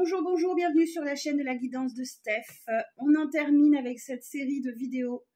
Bonjour, bonjour, bienvenue sur la chaîne de la guidance de Steph. On en termine avec cette série de vidéos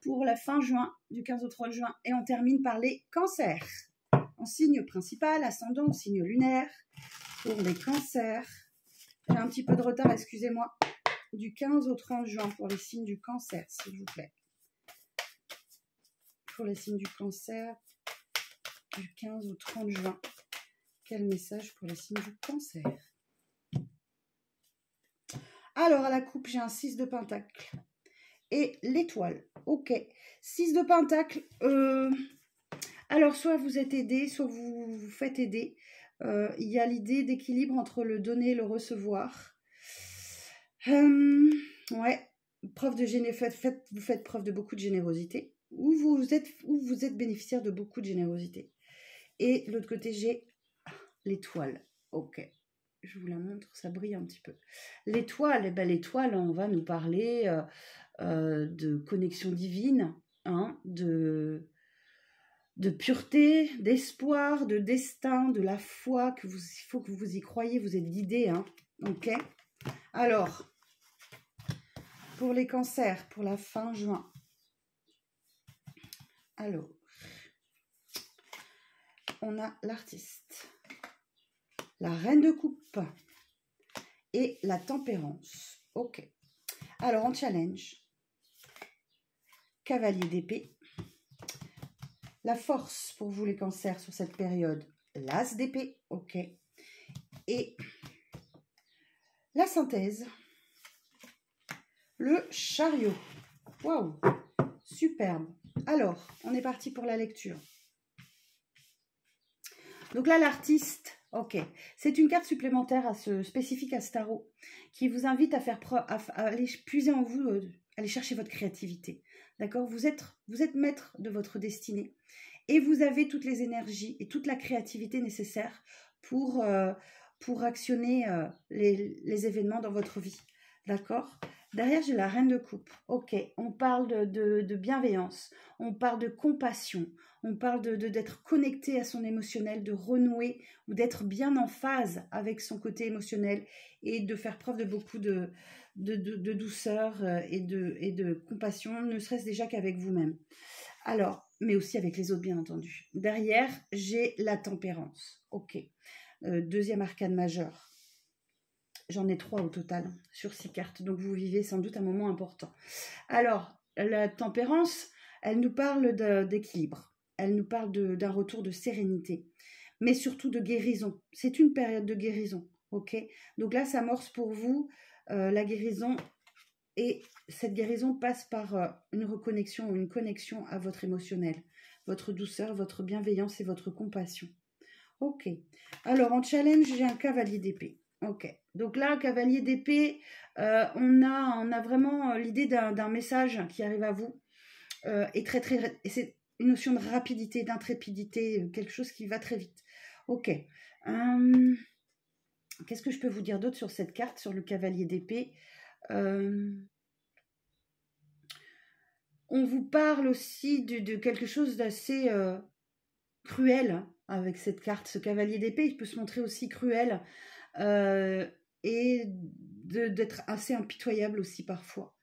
pour la fin juin, du 15 au 30 juin, et on termine par les cancers. En signe principal, ascendant au signe lunaire, pour les cancers. J'ai un petit peu de retard, excusez-moi, du 15 au 30 juin pour les signes du cancer, s'il vous plaît. Pour les signes du cancer, du 15 au 30 juin. Quel message pour les signes du cancer? Alors, à la coupe, j'ai un 6 de pentacle et l'étoile. Ok. 6 de pentacle. Alors, soit vous êtes aidé, soit vous vous faites aider. Il y a l'idée d'équilibre entre le donner et le recevoir. Ouais. Preuve de vous faites preuve de beaucoup de générosité. Ou vous êtes bénéficiaire de beaucoup de générosité. Et de l'autre côté, j'ai l'étoile. Ok. Je vous la montre, ça brille un petit peu. L'étoile, eh ben, l'étoile, on va nous parler de connexion divine, hein, de pureté, d'espoir, de destin, de la foi, il faut que vous y croyez, vous êtes guidés, hein, ok. Alors, pour les cancers, pour la fin juin. Alors, on a l'artiste, la reine de coupe et la tempérance. Ok. Alors, en challenge, cavalier d'épée. La force pour vous les cancers sur cette période, l'as d'épée, ok. Et la synthèse, le chariot. Waouh, superbe. Alors, on est parti pour la lecture. Donc là, l'artiste, ok. C'est une carte supplémentaire spécifique à ce tarot qui vous invite à faire preuve, à aller puiser en vous, aller chercher votre créativité. D'accord, vous êtes maître de votre destinée. Et vous avez toutes les énergies et toute la créativité nécessaire pour actionner les événements dans votre vie. D'accord? Derrière, j'ai la reine de coupe. Ok, on parle de bienveillance, on parle de compassion, on parle d'être connecté à son émotionnel, de renouer ou d'être bien en phase avec son côté émotionnel et de faire preuve de beaucoup de douceur et de compassion, ne serait-ce déjà qu'avec vous-même. Alors, mais aussi avec les autres, bien entendu. Derrière, j'ai la tempérance. Ok. Deuxième arcane majeur. J'en ai 3 au total sur 6 cartes. Donc, vous vivez sans doute un moment important. Alors, la tempérance, elle nous parle d'équilibre. Elle nous parle d'un retour de sérénité. Mais surtout de guérison. C'est une période de guérison. Ok. Donc là, ça amorce pour vous la guérison. Et cette guérison passe par une reconnexion ou une connexion à votre émotionnel, votre douceur, votre bienveillance et votre compassion. Ok. Alors, en challenge, j'ai un cavalier d'épée. Ok. Donc là, cavalier d'épée, on a vraiment l'idée d'un message qui arrive à vous. Et c'est une notion de rapidité, d'intrépidité, quelque chose qui va très vite. Ok. Qu'est-ce que je peux vous dire d'autre sur cette carte, sur le cavalier d'épée? On vous parle aussi de quelque chose d'assez cruel avec cette carte. Ce cavalier d'épée, il peut se montrer aussi cruel et d'être assez impitoyable aussi parfois.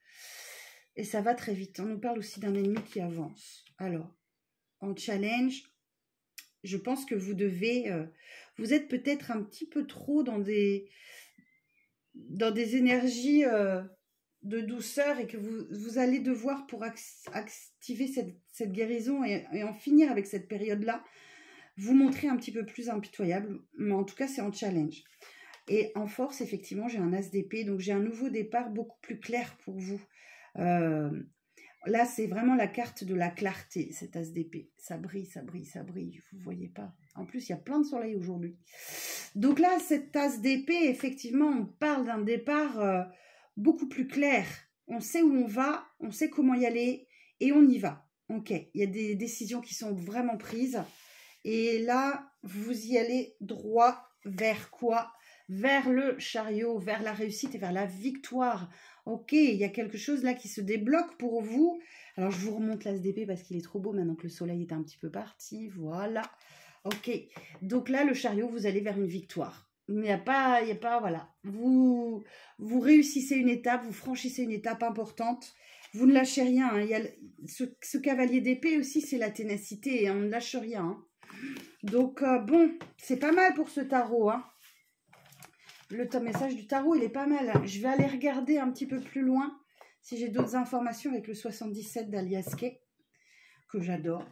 Et ça va très vite. On nous parle aussi d'un ennemi qui avance. Alors, en challenge, je pense que vous devez... vous êtes peut-être un petit peu trop dans des énergies... de douceur et que vous allez devoir, pour activer cette guérison et en finir avec cette période-là, vous montrer un petit peu plus impitoyable, mais en tout cas, c'est en challenge. Et en force, effectivement, j'ai un as d'épée, donc j'ai un nouveau départ beaucoup plus clair pour vous. Là, c'est vraiment la carte de la clarté, cet as d'épée. Ça brille, ça brille, ça brille, vous ne voyez pas. En plus, il y a plein de soleil aujourd'hui. Donc là, cet as d'épée, effectivement, on parle d'un départ... beaucoup plus clair, on sait où on va, on sait comment y aller et on y va. Ok, il y a des décisions qui sont vraiment prises et là, vous y allez droit vers quoi? Vers le chariot, vers la réussite et vers la victoire. Ok, il y a quelque chose là qui se débloque pour vous. Alors, je vous remonte l'as d'épée parce qu'il est trop beau maintenant que le soleil est un petit peu parti. Voilà. Ok, donc là, le chariot, vous allez vers une victoire. il n'y a pas, voilà. Vous réussissez une étape, vous franchissez une étape importante. Vous ne lâchez rien. Hein. Il y a ce cavalier d'épée aussi, c'est la ténacité. Et on ne lâche rien. Hein. Donc, bon, c'est pas mal pour ce tarot. Hein. Le message du tarot, il est pas mal. Hein. Je vais aller regarder un petit peu plus loin si j'ai d'autres informations avec le 77 d'Alias Kay, que j'adore.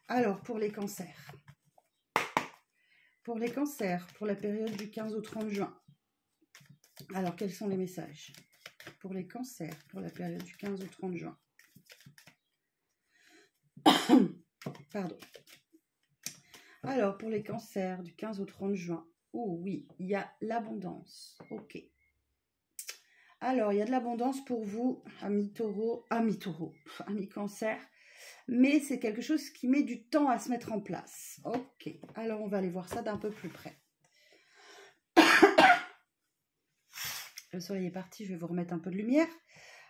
Alors, pour les cancers. Pour les cancers, pour la période du 15 au 30 juin. Alors, quels sont les messages? Pour les cancers, pour la période du 15 au 30 juin. Pardon. Alors, pour les cancers du 15 au 30 juin. Oh oui, il y a l'abondance. Ok. Alors, il y a de l'abondance pour vous, amis taureau, amis cancer. Mais c'est quelque chose qui met du temps à se mettre en place. Ok, alors on va aller voir ça d'un peu plus près. Le soleil est parti, je vais vous remettre un peu de lumière.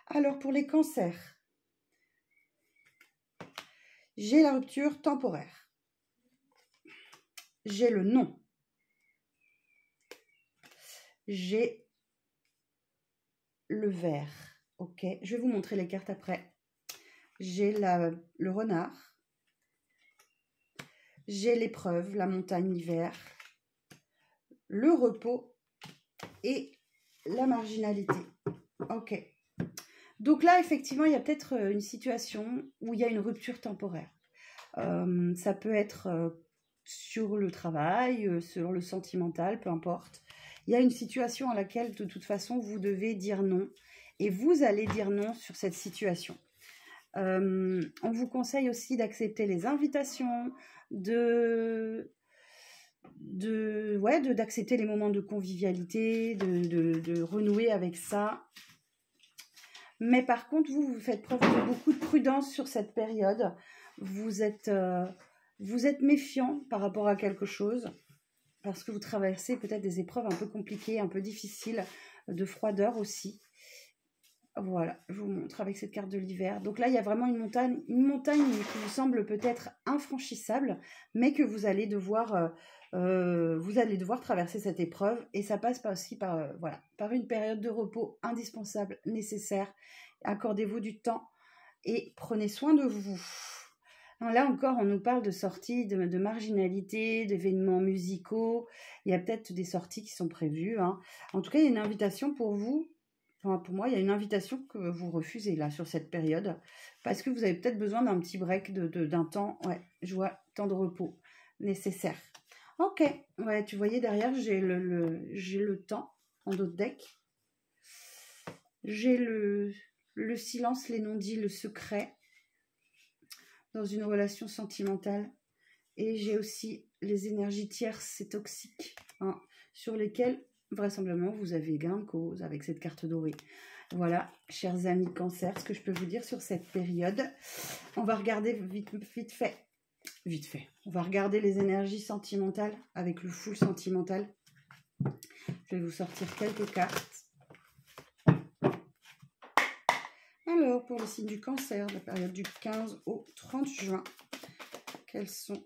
Alors pour les cancers, j'ai la rupture temporaire. J'ai le non. J'ai le vert. Ok, je vais vous montrer les cartes après. J'ai le renard. J'ai l'épreuve, la montagne, l'hiver, le repos et la marginalité. Ok. Donc là, effectivement, il y a peut-être une situation où il y a une rupture temporaire. Ça peut être sur le travail, sur le sentimental, peu importe. Il y a une situation à laquelle, de toute façon, vous devez dire non. Et vous allez dire non sur cette situation. On vous conseille aussi d'accepter les invitations, d'accepter les moments de convivialité, de renouer avec ça. Mais par contre, vous faites preuve de beaucoup de prudence sur cette période. Vous êtes méfiant par rapport à quelque chose parce que vous traversez peut-être des épreuves un peu compliquées, un peu difficiles, de froideur aussi. Voilà, je vous montre avec cette carte de l'hiver. Donc là, il y a vraiment une montagne qui vous semble peut-être infranchissable, mais que vous allez devoir traverser cette épreuve. Et ça passe aussi par une période de repos indispensable, nécessaire. Accordez-vous du temps et prenez soin de vous. Alors là encore, on nous parle de sorties, de marginalité, d'événements musicaux. Il y a peut-être des sorties qui sont prévues. Hein. En tout cas, il y a une invitation pour vous. Enfin, pour moi, il y a une invitation que vous refusez là sur cette période parce que vous avez peut-être besoin d'un petit break, d'un temps, je vois, temps de repos nécessaire. Ok, ouais, tu voyais derrière, j'ai le temps en dos de deck. J'ai le silence, les non-dits, le secret dans une relation sentimentale. Et j'ai aussi les énergies tierces et toxiques sur lesquelles vraisemblablement vous avez gain de cause avec cette carte dorée. Voilà, chers amis cancer, ce que je peux vous dire sur cette période. On va regarder vite fait. On va regarder les énergies sentimentales avec le full sentimental. Je vais vous sortir quelques cartes. Alors, pour le signe du cancer, la période du 15 au 30 juin, quelles sont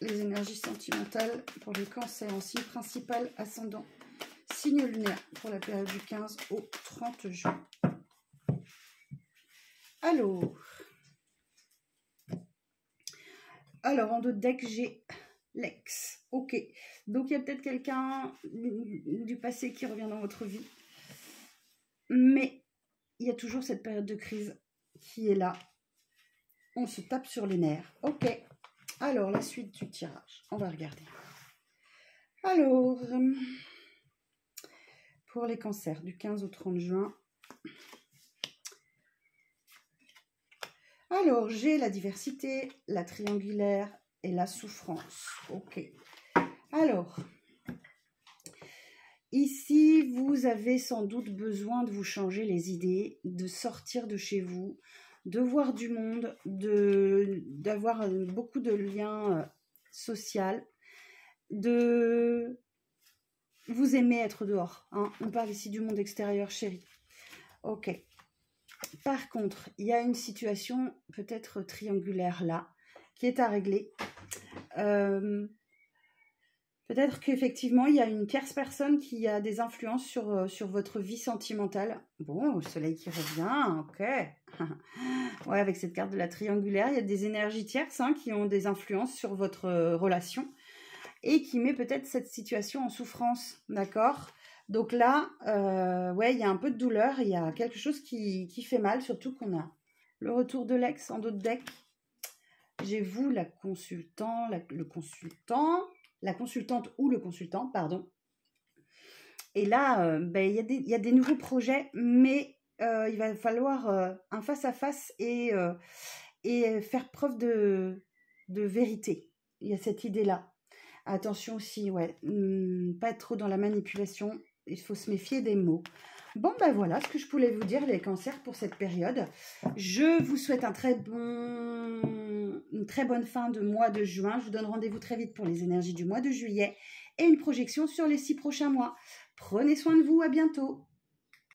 les énergies sentimentales pour le cancer en signe principal, ascendant, signe lunaire pour la période du 15 au 30 juin. Alors en dos de deck, j'ai l'ex. Ok, donc il y a peut-être quelqu'un du passé qui revient dans votre vie. Mais il y a toujours cette période de crise qui est là. On se tape sur les nerfs. Ok, alors la suite du tirage, on va regarder. Alors, pour les cancers du 15 au 30 juin. Alors, j'ai la diversité, la triangulaire et la souffrance. Ok. Alors, ici, vous avez sans doute besoin de vous changer les idées, de sortir de chez vous, de voir du monde, d'avoir beaucoup de liens sociaux, de vous aimer être dehors. Hein. On parle ici du monde extérieur, chérie. Ok. Par contre, il y a une situation peut-être triangulaire là, qui est à régler. Peut-être qu'effectivement, il y a une tierce personne qui a des influences sur votre vie sentimentale. Bon, le soleil qui revient, ok. Ouais, avec cette carte de la triangulaire, il y a des énergies tierces hein, qui ont des influences sur votre relation et qui met peut-être cette situation en souffrance, d'accord? Donc là, ouais, il y a un peu de douleur, il y a quelque chose qui fait mal, surtout qu'on a le retour de l'ex en dos de deck. J'ai vous, la consultante ou le consultant, pardon. Et là, ben, il y a des nouveaux projets, mais il va falloir un face-à-face et faire preuve de vérité. Il y a cette idée-là. Attention aussi, ouais, pas être trop dans la manipulation. Il faut se méfier des mots. Bon, ben voilà ce que je voulais vous dire, les cancers, pour cette période. Je vous souhaite une très bonne fin de mois de juin. Je vous donne rendez-vous très vite pour les énergies du mois de juillet et une projection sur les 6 prochains mois. Prenez soin de vous, à bientôt.